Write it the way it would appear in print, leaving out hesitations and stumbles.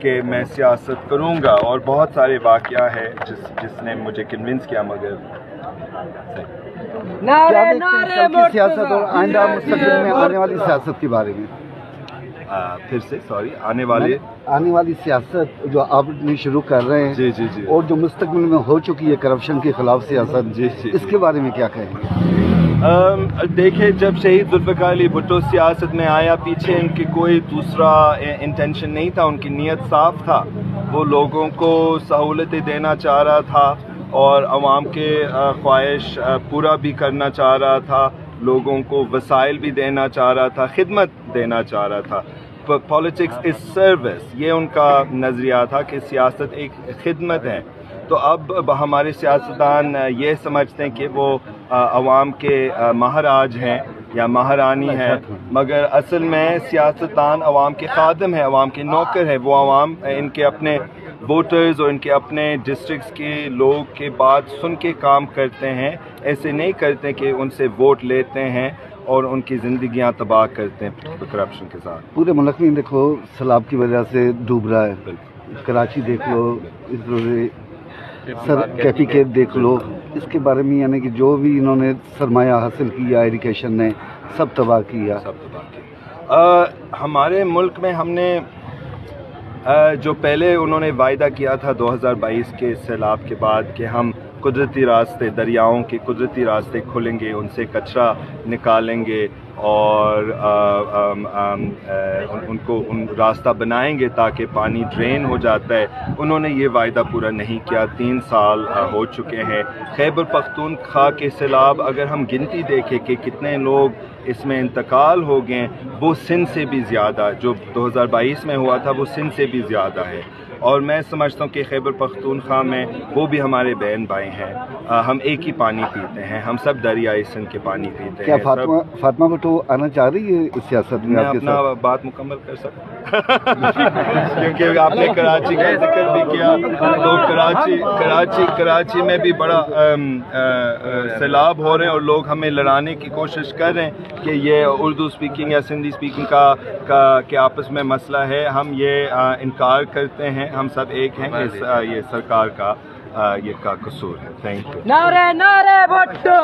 کہ میں سیاست کروں گا، اور بہت سارے واقعہ ہے جس نے مجھے کنونس کیا، مگر سیاست اور آئندہ مستقبل میں آنے والی سیاست کے بارے میں پھر سے سوری آنے والی سیاست جو آپ نے شروع کر رہے ہیں جی اور جو مستقبل میں ہو چکی ہے کرپشن کے خلاف سیاست، اس کے بارے میں کیا کہیں گے؟ دیکھیں، جب شہید ذوالفقار علی بھٹو سیاست میں آیا، پیچھے ان کی کوئی دوسرا انٹینشن نہیں تھا، ان کی نیت صاف تھا، وہ لوگوں کو سہولتیں دینا چاہ رہا تھا اور عوام کے خواہش پورا بھی کرنا چاہ رہا تھا، لوگوں کو وسائل بھی دینا چاہ رہا تھا، خدمت دینا چاہ رہا تھا۔ پالیٹکس از سروس، یہ ان کا نظریہ تھا کہ سیاست ایک خدمت ہے۔ تو اب ہمارے سیاستدان یہ سمجھتے ہیں کہ وہ عوام کے مہاراج ہیں یا مہارانی ہیں، مگر اصل میں سیاستدان عوام کے خادم ہیں، عوام کے نوکر ہیں۔ وہ عوام ان کے اپنے ووٹرز اور ان کے اپنے ڈسٹرکٹس کے لوگ کے بات سن کے کام کرتے ہیں، ایسے نہیں کرتے کہ ان سے ووٹ لیتے ہیں اور ان کی زندگیاں تباہ کرتے ہیں کرپشن کے ساتھ۔ پورے ملک میں دیکھو سیلاب کی وجہ سے ڈوب رہا ہے، کراچی دیکھ لو، کیفی کیپ دیکھ لو، اس کے بارے میں یعنی کہ جو بھی انہوں نے سرمایہ حاصل کیا ایریگیشن نے سب تباہ کیا۔ ہمارے ملک میں ہم نے جو پہلے انہوں نے وعدہ کیا تھا 2022 کے سیلاب کے بعد کہ ہم قدرتی راستے، دریاؤں کے قدرتی راستے کھولیں گے، ان سے کچرا نکالیں گے اور ان کو راستہ بنائیں گے تاکہ پانی ڈرین ہو جاتا ہے، انہوں نے یہ وعدہ پورا نہیں کیا۔ 3 سال ہو چکے ہیں۔ خیبر پختونخوا کے سیلاب اگر ہم گنتی دیکھیں کہ کتنے لوگ اس میں انتقال ہو گئے، وہ سندھ سے بھی زیادہ، جو 2022 میں ہوا تھا وہ سندھ سے بھی زیادہ ہے، اور میں سمجھتا ہوں کہ خیبر پختونخوا میں وہ بھی ہمارے بہن بھائی ہیں، ہم ایک ہی پانی پیتے ہیں، ہم سب دریائے سندھ کے پانی پیتے ہیں۔ کیا فاطمہ بھٹو آنا چاہ رہی ہے سیاست میں؟ میں اپنا بات مکمل کر سکتا کیونکہ آپ نے کراچی کا ذکر بھی کیا، تو کراچی میں بھی بڑا سیلاب ہو رہے ہیں اور لوگ ہمیں لڑانے کی کوشش کر رہے ہیں کہ یہ اردو اسپیکنگ یا سندھی اسپیکنگ کا کہ آپس میں مسئلہ ہے۔ ہم یہ انکار کرتے ہیں، ہم سب ایک ہیں، یہ سرکار کا یہ کا قصور ہے۔ Thank you. نعرے بھٹو۔